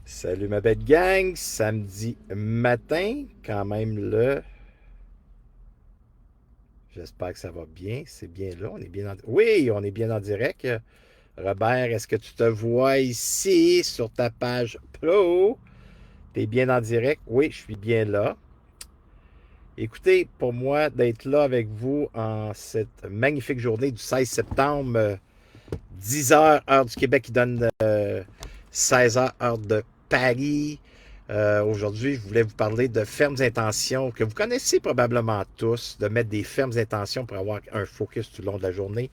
Salut ma belle gang, samedi matin, quand même là. J'espère que ça va bien. C'est bien là. On est bien en... Oui, on est bien en direct. Robert, est-ce que tu te vois ici sur ta page pro? T'es bien en direct? Oui, je suis bien là. Écoutez, pour moi, d'être là avec vous en cette magnifique journée du 16 septembre, 10 heures, heure du Québec qui donne 16 heures, heure de Paris. Aujourd'hui, je voulais vous parler de fermes intentions que vous connaissez probablement tous, de mettre des fermes intentions pour avoir un focus tout le long de la journée.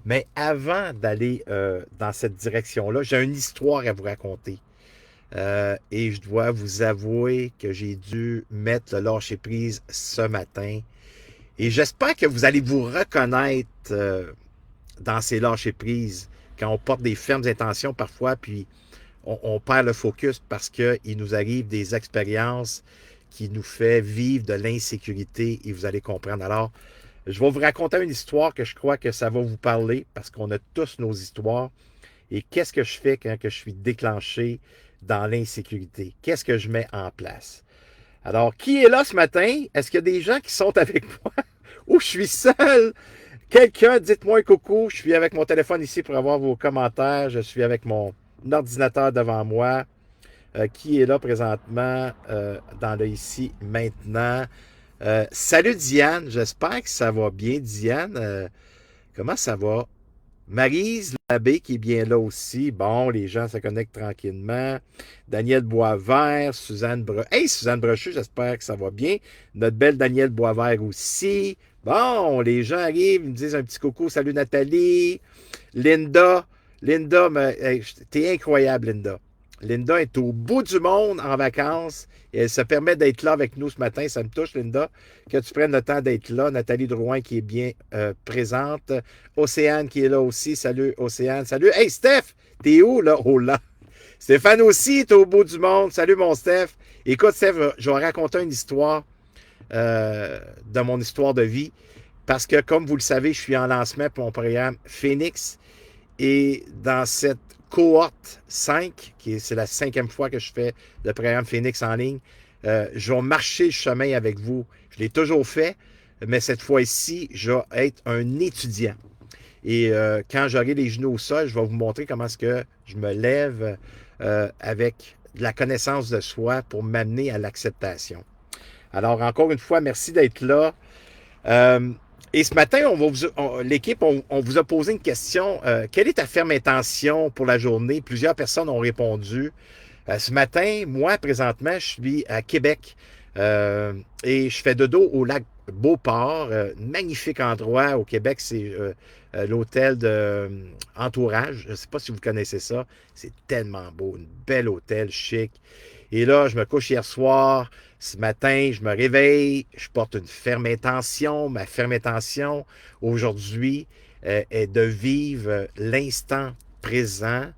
Mais avant d'aller dans cette direction-là, j'ai une histoire à vous raconter. Et je dois vous avouer que j'ai dû mettre le lâcher-prise ce matin. Et j'espère que vous allez vous reconnaître dans ces lâcher-prises quand on porte des fermes intentions parfois, puis on perd le focus parce qu'il nous arrive des expériences qui nous fait vivre de l'insécurité et vous allez comprendre. Alors, je vais vous raconter une histoire que je crois que ça va vous parler parce qu'on a tous nos histoires. Et qu'est-ce que je fais quand que je suis déclenché dans l'insécurité? Qu'est-ce que je mets en place? Alors, qui est là ce matin? Est-ce qu'il y a des gens qui sont avec moi ou je suis seul? Quelqu'un, dites-moi un coucou. Je suis avec mon téléphone ici pour avoir vos commentaires. Je suis avec mon ordinateur devant moi. Qui est là présentement dans le ici maintenant? Salut Diane, j'espère que ça va bien. Diane, comment ça va? Maryse Labbé qui est bien là aussi. Bon, les gens se connectent tranquillement. Daniel Boisvert, Suzanne Bre... Hey, Suzanne Brochu, j'espère que ça va bien. Notre belle Danielle Boisvert aussi. Bon, les gens arrivent, ils me disent un petit coucou. Salut Nathalie. Linda. Linda, hey, t'es incroyable, Linda. Linda est au bout du monde en vacances et elle se permet d'être là avec nous ce matin. Ça me touche, Linda, que tu prennes le temps d'être là. Nathalie Drouin qui est bien présente. Océane qui est là aussi. Salut, Océane. Salut. Hey, Steph, t'es où, là? Oh là. Stéphane aussi, t'es au bout du monde. Salut, mon Steph. Écoute, Steph, je vais raconter une histoire de mon histoire de vie. Parce que, comme vous le savez, je suis en lancement pour mon programme Phoenix. Et dans cette cohorte 5, c'est la 5e fois que je fais le programme Phoenix en ligne, je vais marcher le chemin avec vous. Je l'ai toujours fait, mais cette fois-ci, je vais être un étudiant. Et quand j'aurai les genoux au sol, je vais vous montrer comment est-ce que je me lève avec de la connaissance de soi pour m'amener à l'acceptation. Alors, encore une fois, merci d'être là. Euh, et ce matin, l'équipe, on vous a posé une question. Quelle est ta ferme intention pour la journée? Plusieurs personnes ont répondu. Ce matin, moi, présentement, je suis à Québec et je fais dodo au lac Beauport. Magnifique endroit au Québec, c'est l'hôtel de Entourage. Je ne sais pas si vous connaissez ça. C'est tellement beau, un bel hôtel chic. Et là, je me couche hier soir. Ce matin, je me réveille. Je porte une ferme intention. Ma ferme intention aujourd'hui est de vivre l'instant présent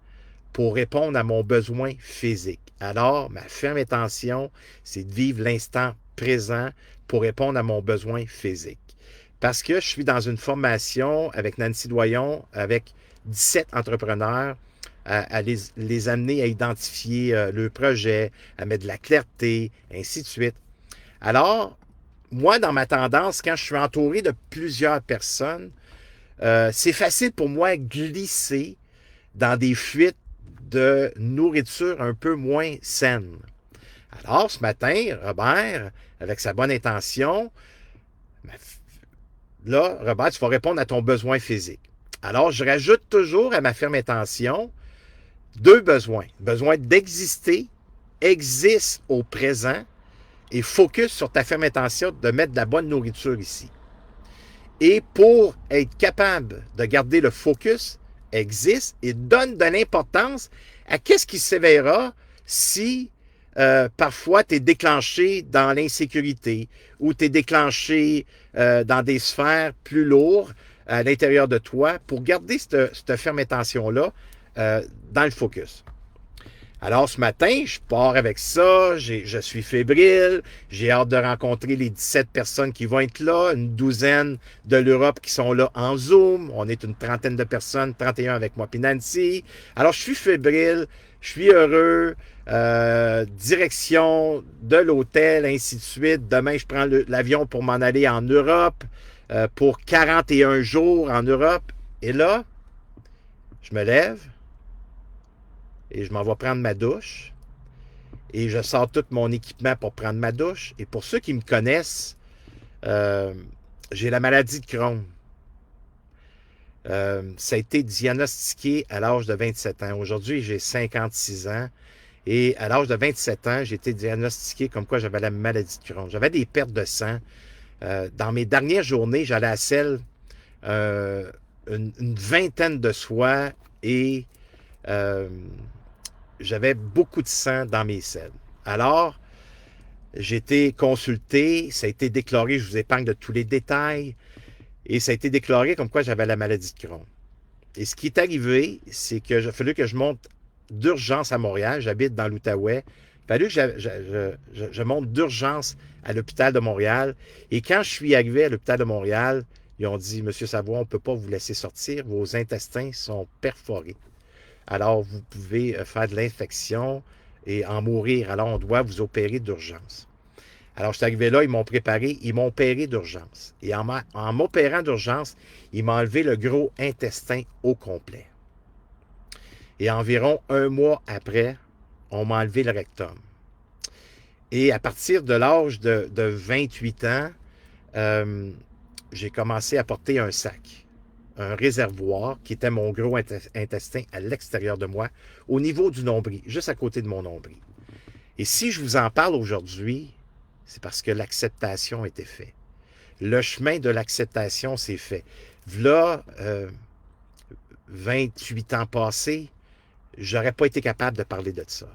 pour répondre à mon besoin physique. Alors, ma ferme intention, c'est de vivre l'instant présent pour répondre à mon besoin physique. Parce que je suis dans une formation avec Nancy Doyon, avec 17 entrepreneurs, à les amener à identifier le projet, à mettre de la clarté, ainsi de suite. Alors, moi, dans ma tendance, quand je suis entouré de plusieurs personnes, c'est facile pour moi de glisser dans des fuites de nourriture un peu moins saine. Alors, ce matin, Robert, avec sa bonne intention, là, Robert, tu vas répondre à ton besoin physique. Alors, je rajoute toujours à ma ferme intention deux besoins. Besoin d'exister, existe au présent et focus sur ta ferme intention de mettre de la bonne nourriture ici. Et pour être capable de garder le focus, existe et donne de l'importance à qu'est-ce qui s'éveillera si parfois tu es déclenché dans l'insécurité ou tu es déclenché dans des sphères plus lourdes à l'intérieur de toi pour garder cette ferme intention-là dans le focus. Alors, ce matin, je pars avec ça, je suis fébrile, j'ai hâte de rencontrer les 17 personnes qui vont être là, une douzaine de l'Europe qui sont là en Zoom, on est une trentaine de personnes, 31 avec moi puis Nancy. Alors, je suis fébrile, je suis heureux, direction de l'hôtel, ainsi de suite. Demain, je prends l'avion pour m'en aller en Europe, pour 41 jours en Europe. Et là, je me lève, et je m'en vais prendre ma douche. Et je sors tout mon équipement pour prendre ma douche. Et pour ceux qui me connaissent, j'ai la maladie de Crohn. Ça a été diagnostiqué à l'âge de 27 ans. Aujourd'hui, j'ai 56 ans. Et à l'âge de 27 ans, j'ai été diagnostiqué comme quoi j'avais la maladie de Crohn. J'avais des pertes de sang. Dans mes dernières journées, j'allais à la selle une vingtaine de fois et j'avais beaucoup de sang dans mes selles. Alors, j'ai été consulté, ça a été déclaré, je vous épargne de tous les détails, et ça a été déclaré comme quoi j'avais la maladie de Crohn. Et ce qui est arrivé, c'est que il a fallu que je monte d'urgence à Montréal. J'habite dans l'Outaouais. Il a fallu que je monte d'urgence à l'hôpital de Montréal. Et quand je suis arrivé à l'hôpital de Montréal, ils ont dit, Monsieur Savoie, on ne peut pas vous laisser sortir, vos intestins sont perforés. Alors, vous pouvez faire de l'infection et en mourir. Alors, on doit vous opérer d'urgence. Alors, je suis arrivé là, ils m'ont préparé, ils m'ont opéré d'urgence. Et en m'opérant d'urgence, ils m'ont enlevé le gros intestin au complet. Et environ un mois après, on m'a enlevé le rectum. Et à partir de l'âge de 28 ans, j'ai commencé à porter un sac, un réservoir qui était mon gros intestin à l'extérieur de moi, au niveau du nombril, juste à côté de mon nombril. Et si je vous en parle aujourd'hui, c'est parce que l'acceptation a été faite. Le chemin de l'acceptation s'est fait. Là, 28 ans passés, j'aurais pas été capable de parler de ça.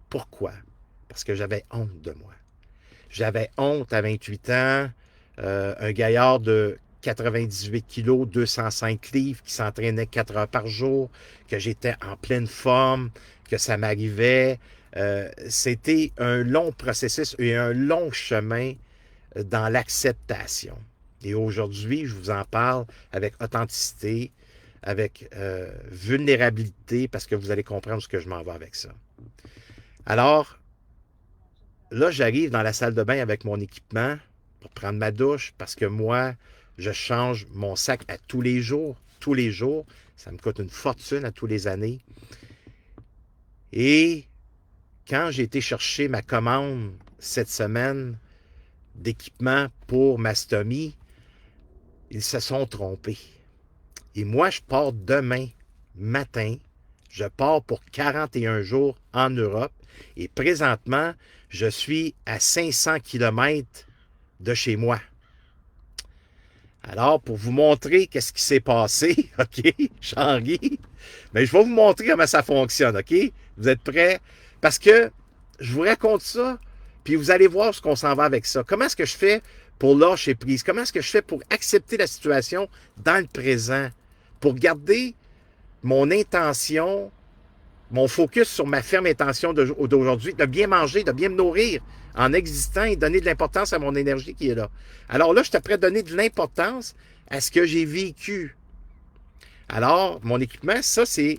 Pourquoi? Parce que j'avais honte de moi. J'avais honte à 28 ans, un gaillard de 98 kilos, 205 livres, qui s'entraînait 4 heures par jour, que j'étais en pleine forme, que ça m'arrivait. C'était un long processus et un long chemin dans l'acceptation. Et aujourd'hui, je vous en parle avec authenticité, avec vulnérabilité, parce que vous allez comprendre ce que je m'en vais avec ça. Alors, là, j'arrive dans la salle de bain avec mon équipement pour prendre ma douche, parce que moi, je change mon sac à tous les jours. Tous les jours. Ça me coûte une fortune à tous les années. Et quand j'ai été chercher ma commande cette semaine d'équipement pour ma stomie, ils se sont trompés. Et moi, je pars demain matin. Je pars pour 41 jours en Europe. Et présentement, je suis à 500 km de chez moi. Alors, pour vous montrer qu'est-ce qui s'est passé, OK, j'en ris, mais je vais vous montrer comment ça fonctionne, OK? Vous êtes prêts? Parce que je vous raconte ça, puis vous allez voir ce qu'on s'en va avec ça. Comment est-ce que je fais pour lâcher prise? Comment est-ce que je fais pour accepter la situation dans le présent? Pour garder mon intention, mon focus sur ma ferme intention d'aujourd'hui, de bien manger, de bien me nourrir en existant et donner de l'importance à mon énergie qui est là. Alors là, je t'apprête à donner de l'importance à ce que j'ai vécu. Alors, mon équipement, ça, c'est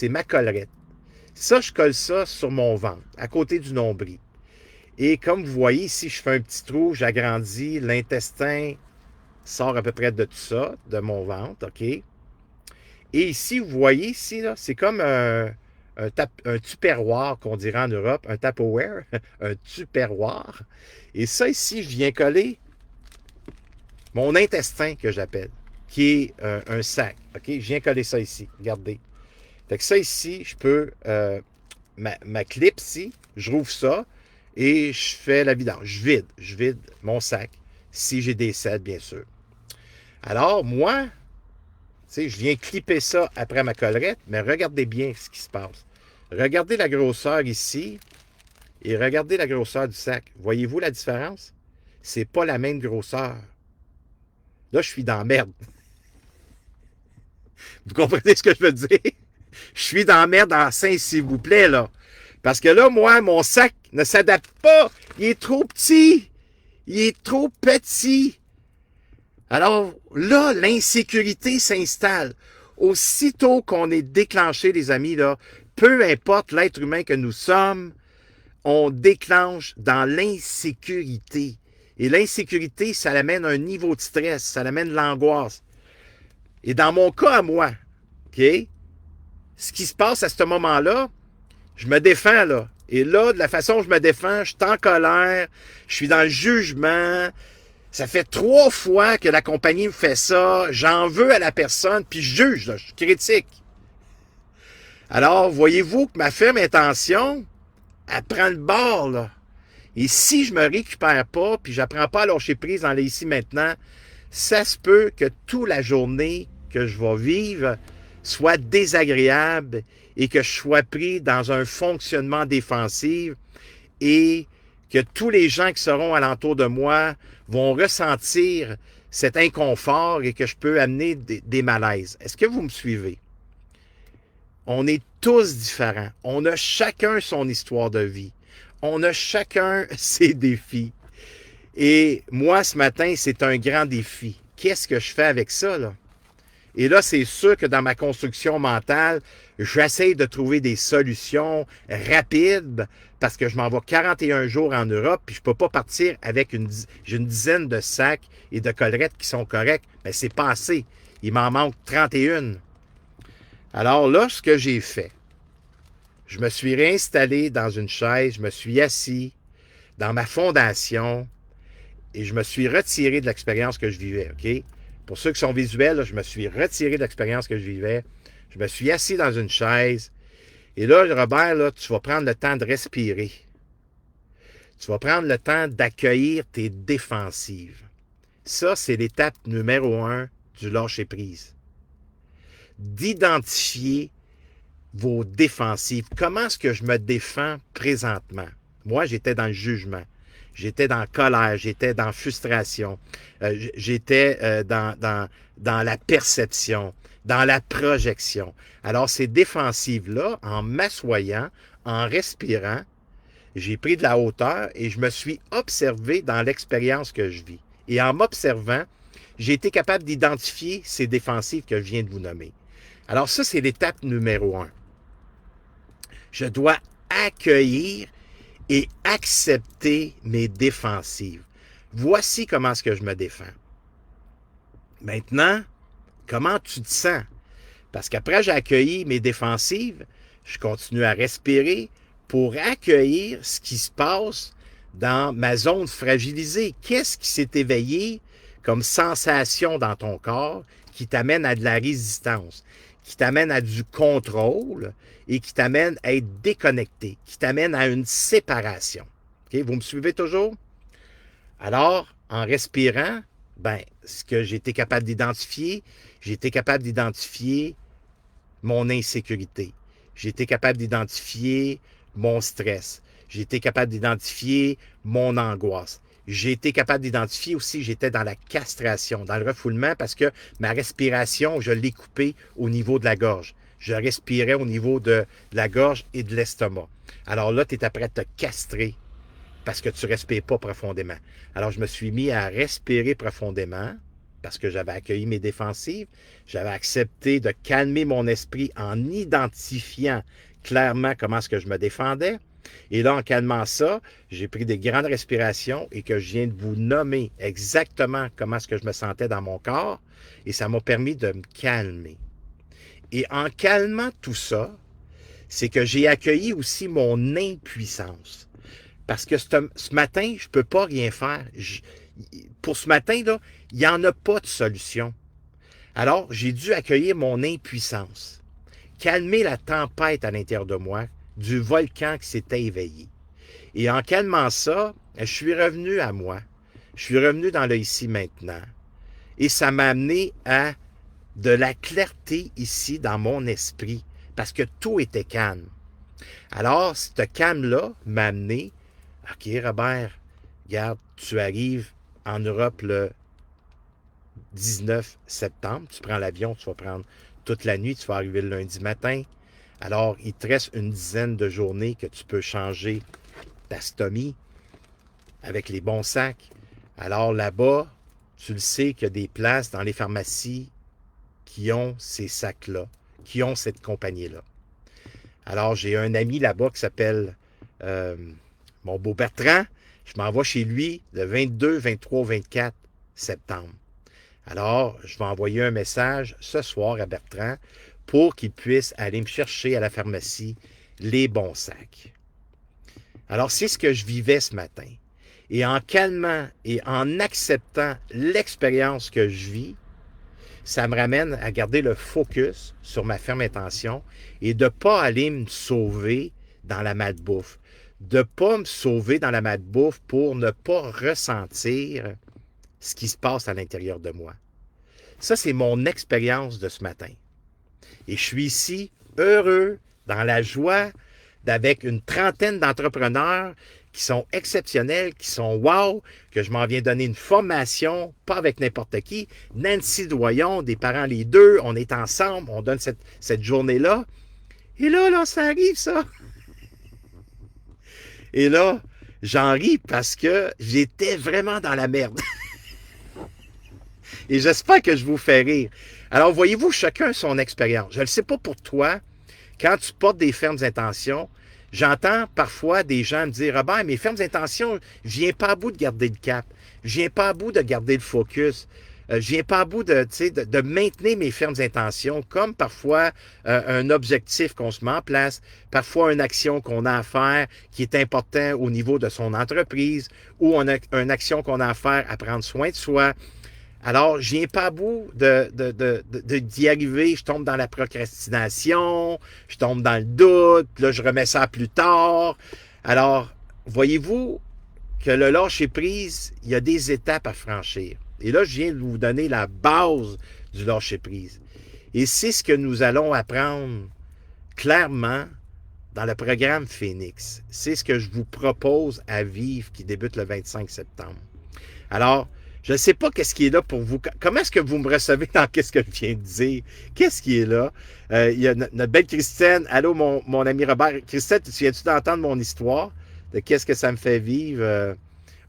ma collerette. Ça, je colle ça sur mon ventre, à côté du nombril. Et comme vous voyez, ici, je fais un petit trou, j'agrandis, l'intestin sort à peu près de tout ça, de mon ventre, OK? Et ici, vous voyez, ici, là, c'est comme un tupperware qu'on dirait en Europe, un Tupperware, un tupperware. Et ça, ici, je viens coller mon intestin, que j'appelle, qui est un sac, OK? Je viens coller ça ici, regardez. Fait que ça, ici, je peux, ma clip ici, je rouvre ça, et je fais la vidange. Je vide mon sac, si j'ai des selles, bien sûr. Alors, moi, tu sais, je viens clipper ça après ma collerette, mais regardez bien ce qui se passe. Regardez la grosseur ici, et regardez la grosseur du sac. Voyez-vous la différence? C'est pas la même grosseur. Là, je suis dans la merde. Vous comprenez ce que je veux dire? Je suis dans la merde en sein, s'il vous plaît, là. Parce que là, moi, mon sac ne s'adapte pas. Il est trop petit. Il est trop petit. Alors là, l'insécurité s'installe. Aussitôt qu'on est déclenché, les amis, là, peu importe l'être humain que nous sommes, on déclenche dans l'insécurité. Et l'insécurité, ça amène un niveau de stress, ça amène de l'angoisse. Et dans mon cas à moi, OK, ce qui se passe à ce moment-là, je me défends, là. Et là, de la façon dont je me défends, je suis en colère, je suis dans le jugement. Ça fait 3 fois que la compagnie me fait ça. J'en veux à la personne, puis je juge, là, je critique. Alors, voyez-vous que ma ferme intention, elle prend le bord, là. Et si je me récupère pas, puis j'apprends pas à lâcher prise dans les ici maintenant, ça se peut que toute la journée que je vais vivre soit désagréable et que je sois pris dans un fonctionnement défensif et que tous les gens qui seront alentour de moi vont ressentir cet inconfort et que je peux amener des malaises. Est-ce que vous me suivez? On est tous différents. On a chacun son histoire de vie. On a chacun ses défis. Et moi, ce matin, c'est un grand défi. Qu'est-ce que je fais avec ça, là? Et là, c'est sûr que dans ma construction mentale, j'essaie de trouver des solutions rapides parce que je m'en vais 41 jours en Europe puis je ne peux pas partir avec j'ai une dizaine de sacs et de collerettes qui sont corrects. Mais c'est pas assez. Il m'en manque 31. Alors là, ce que j'ai fait, je me suis réinstallé dans une chaise, je me suis assis dans ma fondation et je me suis retiré de l'expérience que je vivais, OK? Pour ceux qui sont visuels, là, je me suis retiré de l'expérience que je vivais. Je me suis assis dans une chaise. Et là, Robert, là, tu vas prendre le temps de respirer. Tu vas prendre le temps d'accueillir tes défensives. Ça, c'est l'étape numéro 1 du lâcher-prise. D'identifier vos défensives. Comment est-ce que je me défends présentement? Moi, j'étais dans le jugement. J'étais dans la colère, j'étais dans la frustration, j'étais dans la perception, dans la projection. Alors, ces défensives-là, en m'assoyant, en respirant, j'ai pris de la hauteur et je me suis observé dans l'expérience que je vis. Et en m'observant, j'ai été capable d'identifier ces défensives que je viens de vous nommer. Alors, ça, c'est l'étape numéro 1. Je dois accueillir et accepter mes défensives. Voici comment est-ce que je me défends. Maintenant, comment tu te sens? Parce qu'après j'ai accueilli mes défensives, je continue à respirer pour accueillir ce qui se passe dans ma zone fragilisée. Qu'est-ce qui s'est éveillé comme sensation dans ton corps qui t'amène à de la résistance, qui t'amène à du contrôle et qui t'amène à être déconnecté, qui t'amène à une séparation. Okay? Vous me suivez toujours? Alors, en respirant, ce que j'ai été capable d'identifier, j'ai été capable d'identifier mon insécurité. J'ai été capable d'identifier mon stress. J'ai été capable d'identifier mon angoisse. J'ai été capable d'identifier aussi, j'étais dans la castration, dans le refoulement, parce que ma respiration, je l'ai coupée au niveau de la gorge. Je respirais au niveau de la gorge et de l'estomac. Alors là, tu es prêt à te castrer parce que tu ne respires pas profondément. Alors, je me suis mis à respirer profondément parce que j'avais accueilli mes défensives. J'avais accepté de calmer mon esprit en identifiant clairement comment est-ce que je me défendais. Et là, en calmant ça, j'ai pris des grandes respirations et que je viens de vous nommer exactement comment est-ce que je me sentais dans mon corps. Et ça m'a permis de me calmer. Et en calmant tout ça, c'est que j'ai accueilli aussi mon impuissance. Parce que ce matin, je ne peux pas rien faire. Pour ce matin, là, il n'y en a pas de solution. Alors, j'ai dû accueillir mon impuissance. Calmer la tempête à l'intérieur de moi, du volcan qui s'était éveillé. Et en calmant ça, je suis revenu à moi. Je suis revenu dans le ici maintenant. Et ça m'a amené à de la clarté ici dans mon esprit, parce que tout était calme. Alors, ce calme-là m'a amené, OK, Robert, regarde, tu arrives en Europe le 19 septembre, tu prends l'avion, tu vas prendre toute la nuit, tu vas arriver le lundi matin. Alors, il te reste une dizaine de journées que tu peux changer ta stomie avec les bons sacs. Alors là-bas, tu le sais qu'il y a des places dans les pharmacies qui ont ces sacs-là, qui ont cette compagnie-là. Alors, j'ai un ami là-bas qui s'appelle euh, mon beau Bertrand. Je m'en vais chez lui le 22, 23, 24 septembre. Alors, je vais envoyer un message ce soir à Bertrand pour qu'il puisse aller me chercher à la pharmacie les bons sacs. Alors, c'est ce que je vivais ce matin. Et en calmant et en acceptant l'expérience que je vis, ça me ramène à garder le focus sur ma ferme intention et de ne pas aller me sauver dans la malbouffe. De ne pas me sauver dans la malbouffe pour ne pas ressentir ce qui se passe à l'intérieur de moi. Ça, c'est mon expérience de ce matin. Et je suis ici heureux, dans la joie, avec une trentaine d'entrepreneurs qui sont exceptionnels, qui sont wow, que je m'en viens donner une formation, pas avec n'importe qui. Nancy Doyon, des parents les deux, on est ensemble, on donne cette journée-là. Et là, ça arrive, ça. Et là, j'en ris parce que j'étais vraiment dans la merde. Et j'espère que je vous fais rire. Alors, voyez-vous, chacun son expérience. Je ne sais pas pour toi, quand tu portes des fermes intentions, j'entends parfois des gens me dire « Robert, mes fermes intentions, je viens pas à bout de garder le cap. Je viens pas à bout de garder le focus. Je viens pas à bout de maintenir mes fermes intentions, comme parfois un objectif qu'on se met en place, parfois une action qu'on a à faire qui est important au niveau de son entreprise, ou une action qu'on a à faire à prendre soin de soi. » Alors, je viens pas à bout d'y arriver. Je tombe dans la procrastination, je tombe dans le doute, puis là, je remets ça plus tard. Alors, voyez-vous que le lâcher-prise, il y a des étapes à franchir. Et là, je viens de vous donner la base du lâcher-prise. Et c'est ce que nous allons apprendre clairement dans le programme Phoenix. C'est ce que je vous propose à vivre qui débute le 25 septembre. Alors, je ne sais pas qu'est-ce qui est là pour vous. Comment est-ce que vous me recevez dans qu'est-ce que je viens de dire? Qu'est-ce qui est là? Il y a notre belle Christine. Allô, mon ami Robert. Christine, tu viens-tu d'entendre mon histoire? De qu'est-ce que ça me fait vivre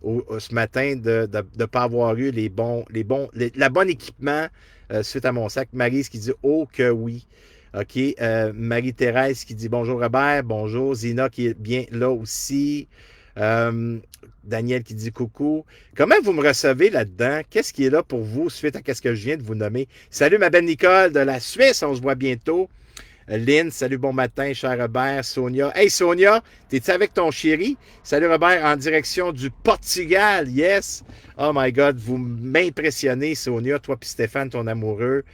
ce matin de ne pas avoir eu la bonne équipement suite à mon sac. Maryse qui dit « Oh que oui ». OK. Marie-Thérèse qui dit « Bonjour Robert ». Bonjour. Zina qui est bien là aussi. Daniel qui dit coucou. Comment vous me recevez là-dedans? Qu'est-ce qui est là pour vous suite à ce que je viens de vous nommer? Salut ma belle Nicole de la Suisse, on se voit bientôt. Lynn, salut, bon matin, cher Robert. Sonia. Hey Sonia, t'es-tu avec ton chéri? Salut Robert, en direction du Portugal, yes. Oh my God, vous m'impressionnez Sonia, toi puis Stéphane, ton amoureux.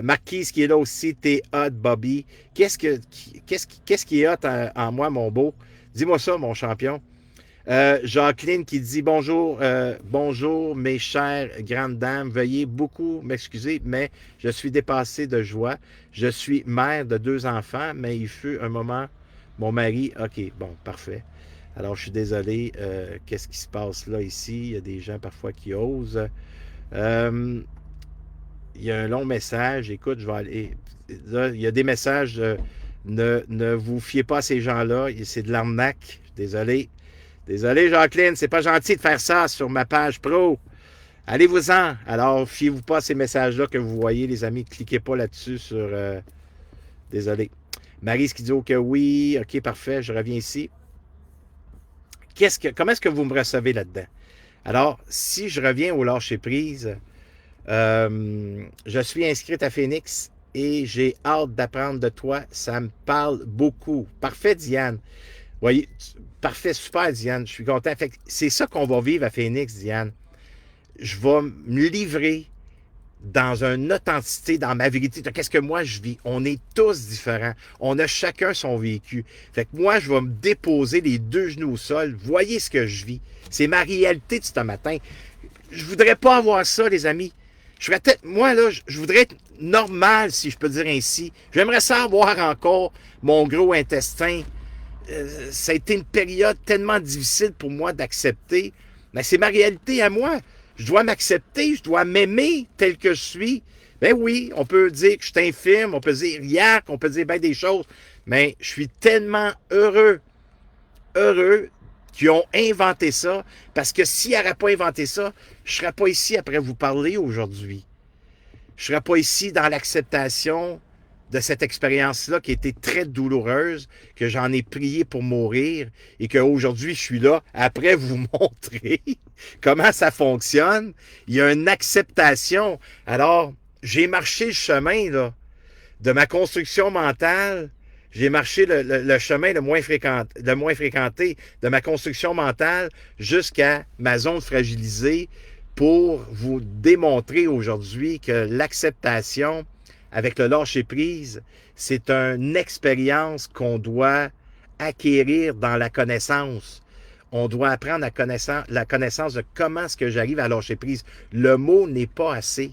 Marquise qui est là aussi, t'es hot, Bobby. Qu'est-ce qui est hot en moi, mon beau? Dis-moi ça, mon champion. Jacqueline qui dit bonjour, bonjour mes chères grandes dames, veuillez beaucoup m'excuser, mais je suis dépassé de joie. Je suis mère de 2 enfants, mais il fut un moment, mon mari, ok, bon, parfait. Alors je suis désolé, qu'est-ce qui se passe là ici? Il y a des gens parfois qui osent. Il y a un long message, écoute, je vais aller. Là, il y a des messages, ne vous fiez pas à ces gens-là, c'est de l'arnaque, désolé. Désolé, Jacqueline, c'est pas gentil de faire ça sur ma page pro. Allez-vous-en. Alors, fiez-vous pas à ces messages-là que vous voyez, les amis. Cliquez pas là-dessus sur... Désolé. Maryse qui dit OK, oui. OK, parfait, je reviens ici. Comment est-ce que vous me recevez là-dedans? Alors, si je reviens au lâcher-prise, je suis inscrite à Phoenix et j'ai hâte d'apprendre de toi. Ça me parle beaucoup. Parfait, Diane. Voyez, parfait, super, Diane. Je suis content. C'est ça qu'on va vivre à Phoenix, Diane. Je vais me livrer dans une authenticité, dans ma vérité. Qu'est-ce que moi je vis? On est tous différents. On a chacun son vécu. Fait que moi, je vais me déposer les 2 genoux au sol. Voyez ce que je vis. C'est ma réalité de ce matin. Je voudrais pas avoir ça, les amis. Moi, là, je voudrais être normal, si je peux dire ainsi. J'aimerais ça avoir encore mon gros intestin. Ça a été une période tellement difficile pour moi d'accepter. Mais c'est ma réalité à moi. Je dois m'accepter, je dois m'aimer tel que je suis. Ben oui, on peut dire que je suis infirme, on peut dire yak, on peut dire bien des choses. Mais je suis tellement heureux qui ont inventé ça, parce que s'ils n'auraient pas inventé ça, je ne serais pas ici après vous parler aujourd'hui. Je ne serais pas ici dans l'acceptation de cette expérience-là qui a été très douloureuse, que j'en ai prié pour mourir et qu'aujourd'hui je suis là après vous montrer comment ça fonctionne. Il y a une acceptation. Alors, j'ai marché le chemin là, de ma construction mentale. J'ai marché le chemin le moins fréquenté de ma construction mentale jusqu'à ma zone fragilisée pour vous démontrer aujourd'hui que l'acceptation avec le lâcher-prise, c'est une expérience qu'on doit acquérir dans la connaissance. On doit apprendre la connaissance de comment est-ce que j'arrive à lâcher prise. Le mot n'est pas assez.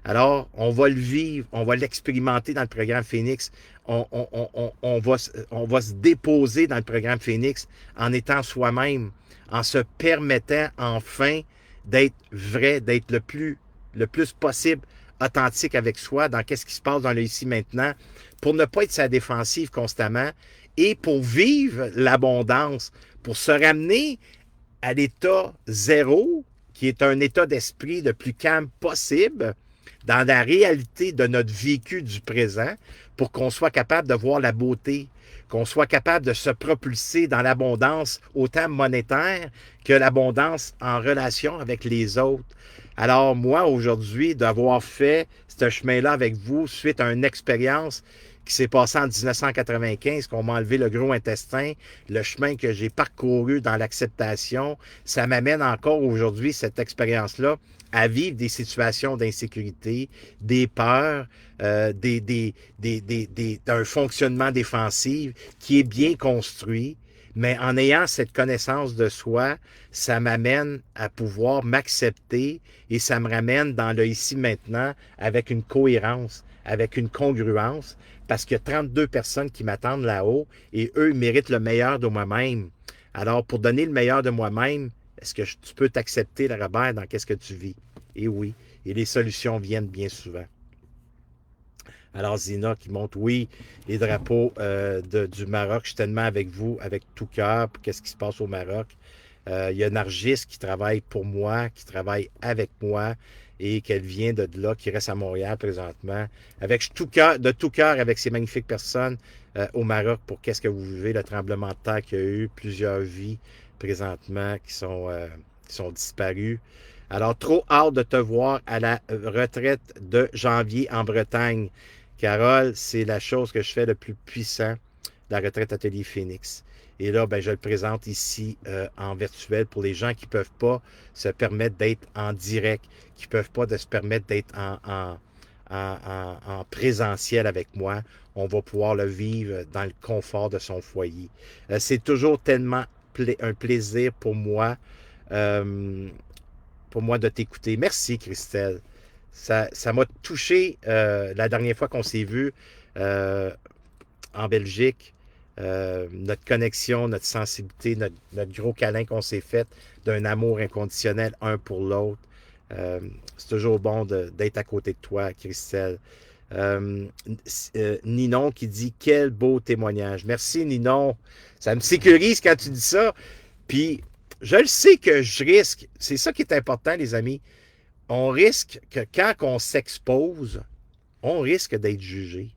Alors, on va le vivre, on va l'expérimenter dans le programme Phoenix. On va se déposer dans le programme Phoenix en étant soi-même, en se permettant enfin d'être vrai, d'être le plus possible authentique avec soi dans qu'est-ce qui se passe dans le ici maintenant, pour ne pas être sa défensive constamment et pour vivre l'abondance, pour se ramener à l'état zéro, qui est un état d'esprit le plus calme possible, dans la réalité de notre vécu du présent, pour qu'on soit capable de voir la beauté, qu'on soit capable de se propulser dans l'abondance autant monétaire que l'abondance en relation avec les autres. Alors moi, aujourd'hui, d'avoir fait ce chemin-là avec vous suite à une expérience qui s'est passée en 1995, qu'on m'a enlevé le gros intestin, le chemin que j'ai parcouru dans l'acceptation, ça m'amène encore aujourd'hui, cette expérience-là, à vivre des situations d'insécurité, des peurs, d'un fonctionnement défensif qui est bien construit. Mais en ayant cette connaissance de soi, ça m'amène à pouvoir m'accepter et ça me ramène dans le ici maintenant avec une cohérence, avec une congruence, parce qu'il y a 32 personnes qui m'attendent là-haut et eux méritent le meilleur de moi-même. Alors, pour donner le meilleur de moi-même, est-ce que tu peux t'accepter, le Robert, dans qu'est-ce que tu vis? Et oui, et les solutions viennent bien souvent. Alors, Zina qui montre, oui, les drapeaux du Maroc, je suis tellement avec vous, avec tout cœur, pour qu'est-ce qui se passe au Maroc. Il y a Nargis qui travaille pour moi, qui travaille avec moi, et qu'elle vient de là, qui reste à Montréal présentement, avec tout cœur, de tout cœur, avec ces magnifiques personnes au Maroc, pour qu'est-ce que vous vivez, le tremblement de terre qu'il y a eu, plusieurs vies présentement qui sont disparues. Alors, trop hâte de te voir à la retraite de janvier en Bretagne. Carole, c'est la chose que je fais le plus puissant, la retraite Atelier Phoenix. Et là, ben, je le présente ici en virtuel pour les gens qui ne peuvent pas se permettre d'être en direct, qui ne peuvent pas se permettre d'être en présentiel avec moi. On va pouvoir le vivre dans le confort de son foyer. C'est toujours tellement un plaisir pour moi de t'écouter. Merci, Christelle. Ça m'a touché la dernière fois qu'on s'est vu en Belgique. Notre connexion, notre sensibilité, notre gros câlin qu'on s'est fait d'un amour inconditionnel un pour l'autre. C'est toujours bon d'être à côté de toi, Christelle. Ninon qui dit quel beau témoignage. Merci, Ninon. Ça me sécurise quand tu dis ça. Puis, je le sais que je risque. C'est ça qui est important, les amis. On risque que quand on s'expose, on risque d'être jugé.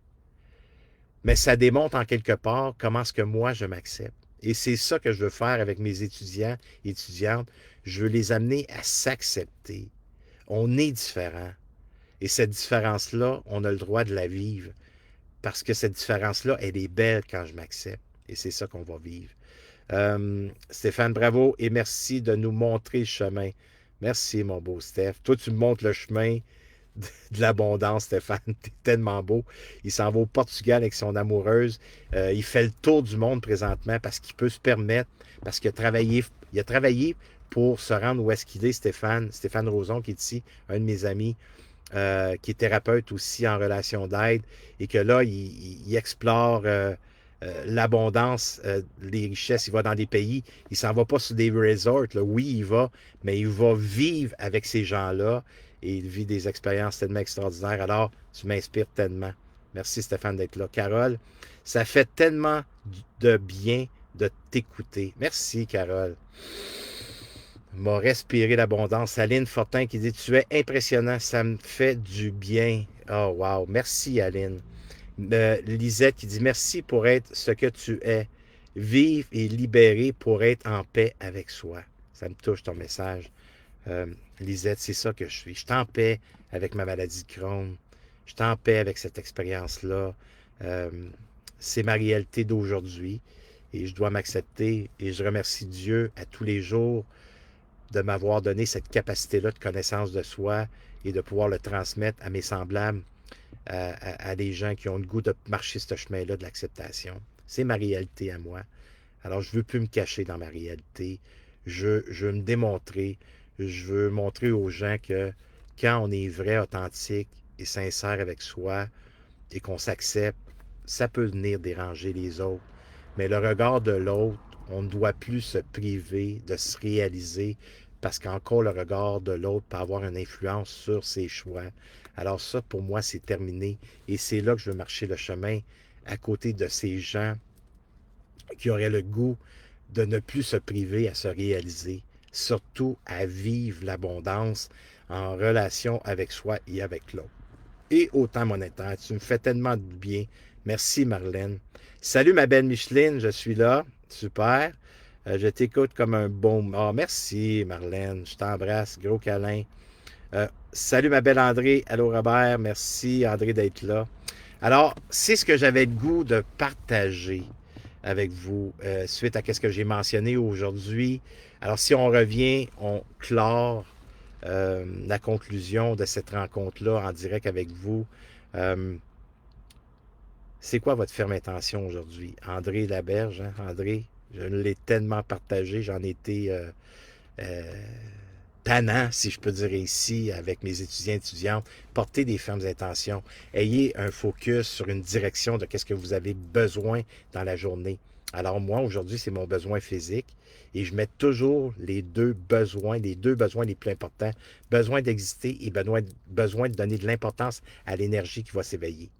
Mais ça démontre en quelque part comment est-ce que moi, je m'accepte. Et c'est ça que je veux faire avec mes étudiants et étudiantes. Je veux les amener à s'accepter. On est différent. Et cette différence-là, on a le droit de la vivre. Parce que cette différence-là, elle est belle quand je m'accepte. Et c'est ça qu'on va vivre. Stéphane, bravo et merci de nous montrer le chemin. Merci, mon beau Steph. Toi, tu me montres le chemin de l'abondance, Stéphane. T'es tellement beau. Il s'en va au Portugal avec son amoureuse. Il fait le tour du monde présentement parce qu'il peut se permettre, parce qu'il a travaillé pour se rendre où est-ce qu'il est, Stéphane. Stéphane Roson, qui est ici, un de mes amis, qui est thérapeute aussi en relation d'aide, et que là, il explore l'abondance, les richesses. Il va dans des pays, il s'en va pas sur des resorts, là. Oui, il va, mais il va vivre avec ces gens-là et il vit des expériences tellement extraordinaires. Alors, tu m'inspires tellement. Merci Stéphane d'être là. Carole, ça fait tellement de bien de t'écouter. Merci Carole. M'a respiré l'abondance. Aline Fortin qui dit tu es impressionnant, ça me fait du bien. Oh wow, merci Aline. Lisette qui dit merci pour être ce que tu es. Vivre et libérer pour être en paix avec soi. Ça me touche ton message. Lisette, c'est ça que je suis. Je suis en paix avec ma maladie de Crohn. Je suis en paix avec cette expérience-là. C'est ma réalité d'aujourd'hui et je dois m'accepter et je remercie Dieu à tous les jours de m'avoir donné cette capacité-là de connaissance de soi et de pouvoir le transmettre à mes semblables, à des gens qui ont le goût de marcher ce chemin-là de l'acceptation. C'est ma réalité à moi. Alors, je ne veux plus me cacher dans ma réalité. Je veux me démontrer. Je veux montrer aux gens que quand on est vrai, authentique et sincère avec soi et qu'on s'accepte, ça peut venir déranger les autres. Mais le regard de l'autre, on ne doit plus se priver de se réaliser parce qu'encore le regard de l'autre peut avoir une influence sur ses choix. Alors ça, pour moi, c'est terminé. Et c'est là que je veux marcher le chemin à côté de ces gens qui auraient le goût de ne plus se priver à se réaliser, surtout à vivre l'abondance en relation avec soi et avec l'autre. Et autant monétaire, tu me fais tellement de bien. Merci Marlène. Salut ma belle Micheline, je suis là. Super. Je t'écoute comme un bon... Ah, merci Marlène, je t'embrasse, gros câlin. Salut ma belle André. Allô Robert, merci André d'être là. Alors, c'est ce que j'avais le goût de partager avec vous suite à ce que j'ai mentionné aujourd'hui. Alors, si on revient, on clore la conclusion de cette rencontre-là en direct avec vous. C'est quoi votre ferme intention aujourd'hui? André Laberge, hein? André, je l'ai tellement partagé, j'en ai été tannant, si je peux dire ici, avec mes étudiants et étudiantes. Portez des fermes intentions. Ayez un focus sur une direction de qu'est-ce que vous avez besoin dans la journée. Alors moi, aujourd'hui, c'est mon besoin physique et je mets toujours les deux besoins les plus importants. Besoin d'exister et besoin de donner de l'importance à l'énergie qui va s'éveiller.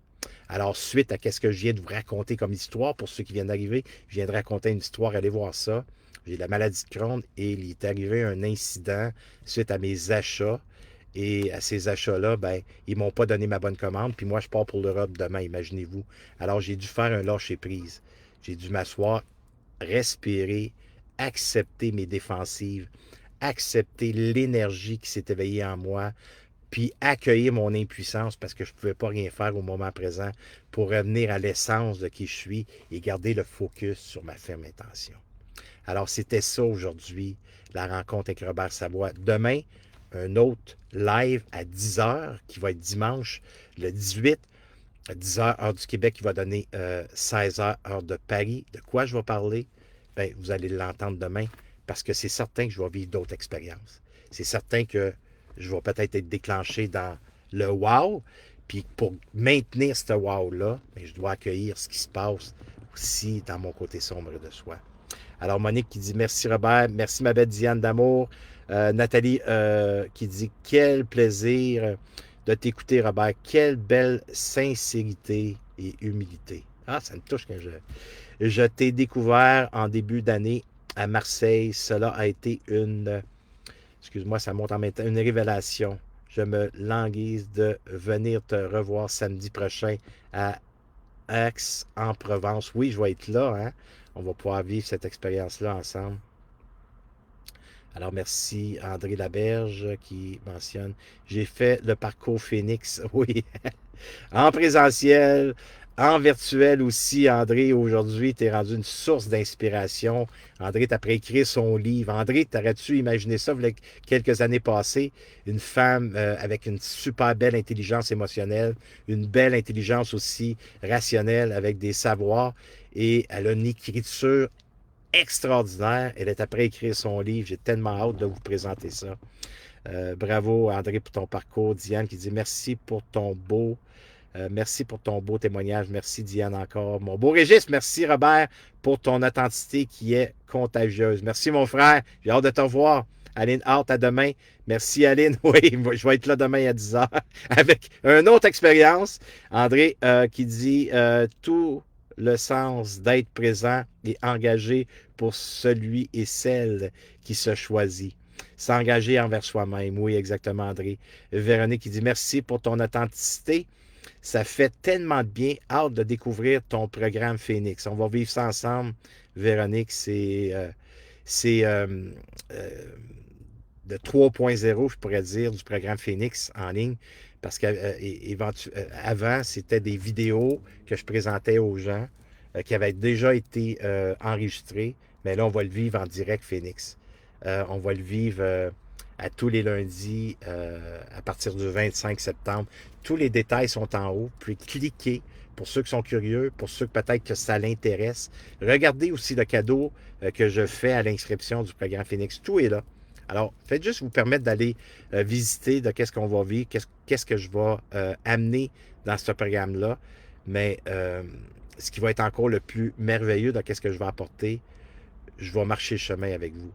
Alors, suite à ce que je viens de vous raconter comme histoire, pour ceux qui viennent d'arriver, je viens de raconter une histoire, allez voir ça. J'ai la maladie de Crohn et il est arrivé un incident suite à mes achats. Et à ces achats-là, ben, ils ne m'ont pas donné ma bonne commande. Puis moi, je pars pour l'Europe demain, imaginez-vous. Alors, j'ai dû faire un lâcher-prise. J'ai dû m'asseoir, respirer, accepter mes défensives, accepter l'énergie qui s'est éveillée en moi, puis accueillir mon impuissance parce que je ne pouvais pas rien faire au moment présent pour revenir à l'essence de qui je suis et garder le focus sur ma ferme intention. Alors, c'était ça aujourd'hui, la rencontre avec Robert Savoie. Demain, un autre live à 10h qui va être dimanche, le 18, à 10h, heure du Québec, qui va donner 16h, heure de Paris. De quoi je vais parler? Bien, vous allez l'entendre demain parce que c'est certain que je vais vivre d'autres expériences. C'est certain que je vais peut-être être déclenché dans le wow. Puis pour maintenir ce wow-là, bien, je dois accueillir ce qui se passe aussi dans mon côté sombre de soi. Alors, Monique qui dit merci Robert, merci ma belle Diane d'amour. Nathalie qui dit quel plaisir de t'écouter Robert, quelle belle sincérité et humilité. Ah, ça me touche quand je t'ai découvert en début d'année à Marseille. Cela a été excuse-moi, ça monte en même temps, une révélation. Je me languisse de venir te revoir samedi prochain à Aix-en-Provence. Oui, je vais être là, hein? On va pouvoir vivre cette expérience-là ensemble. Alors, merci André Laberge qui mentionne « J'ai fait le parcours Phoenix. » Oui, en présentiel, en virtuel aussi, André, aujourd'hui, tu es rendu une source d'inspiration. André, tu as préécrit son livre. André, t'aurais-tu imaginé ça il y a quelques années passées? Une femme avec une super belle intelligence émotionnelle, une belle intelligence aussi rationnelle avec des savoirs. Et elle a une écriture extraordinaire. Elle est après écrire son livre. J'ai tellement hâte de vous présenter ça. Bravo, André, pour ton parcours. Diane qui dit merci pour ton beau témoignage. Merci, Diane, encore. Mon beau Régis, merci, Robert, pour ton authenticité qui est contagieuse. Merci, mon frère. J'ai hâte de te revoir Aline, hâte à demain. Merci, Aline. Oui, je vais être là demain à 10 heures avec une autre expérience. André qui dit tout le sens d'être présent et engagé pour celui et celle qui se choisit. S'engager envers soi-même. Oui, exactement, André. Véronique qui dit merci pour ton authenticité. Ça fait tellement de bien. Hâte de découvrir ton programme Phoenix. On va vivre ça ensemble. Véronique, c'est de 3.0, je pourrais dire, du programme Phoenix en ligne. Parce qu'avant, c'était des vidéos que je présentais aux gens qui avaient déjà été enregistrées. Mais là, on va le vivre en direct Phoenix. On va le vivre à tous les lundis à partir du 25 septembre. Tous les détails sont en haut. Vous pouvez cliquer pour ceux qui sont curieux, pour ceux que peut-être que ça l'intéresse. Regardez aussi le cadeau que je fais à l'inscription du programme Phoenix. Tout est là. Alors, faites juste vous permettre d'aller visiter de qu'est-ce qu'on va vivre, qu'est-ce que je vais amener dans ce programme-là. Mais ce qui va être encore le plus merveilleux de qu'est-ce que je vais apporter, je vais marcher le chemin avec vous.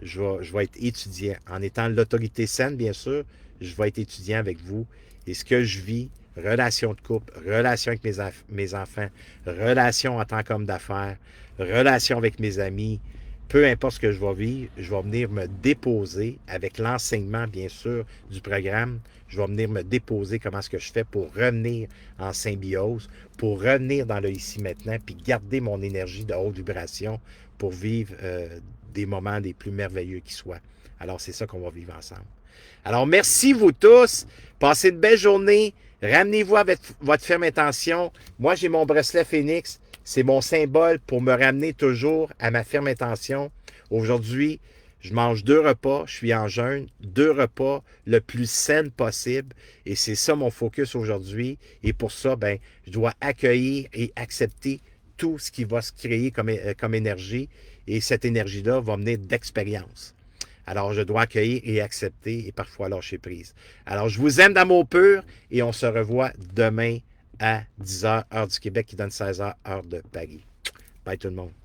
Je vais être étudiant. En étant l'autorité saine, bien sûr, je vais être étudiant avec vous. Et ce que je vis, relation de couple, relation avec mes enfants, relation en tant qu'homme d'affaires, relation avec mes amis, peu importe ce que je vais vivre, je vais venir me déposer avec l'enseignement, bien sûr, du programme. Je vais venir me déposer comment est-ce que je fais pour revenir en symbiose, pour revenir dans le ici maintenant, puis garder mon énergie de haute vibration pour vivre des moments les plus merveilleux qui soient. Alors, c'est ça qu'on va vivre ensemble. Alors, merci vous tous. Passez une belle journée. Ramenez-vous avec votre ferme intention. Moi, j'ai mon bracelet Phoenix. C'est mon symbole pour me ramener toujours à ma ferme intention. Aujourd'hui, je mange 2 repas. Je suis en jeûne. 2 repas le plus sain possible. Et c'est ça mon focus aujourd'hui. Et pour ça, ben, je dois accueillir et accepter tout ce qui va se créer comme énergie. Et cette énergie-là va venir d'expérience. Alors, je dois accueillir et accepter et parfois lâcher prise. Alors, je vous aime d'amour pur et on se revoit demain à 10h, heure du Québec, qui donne 16h, heure de Paris. Bye tout le monde.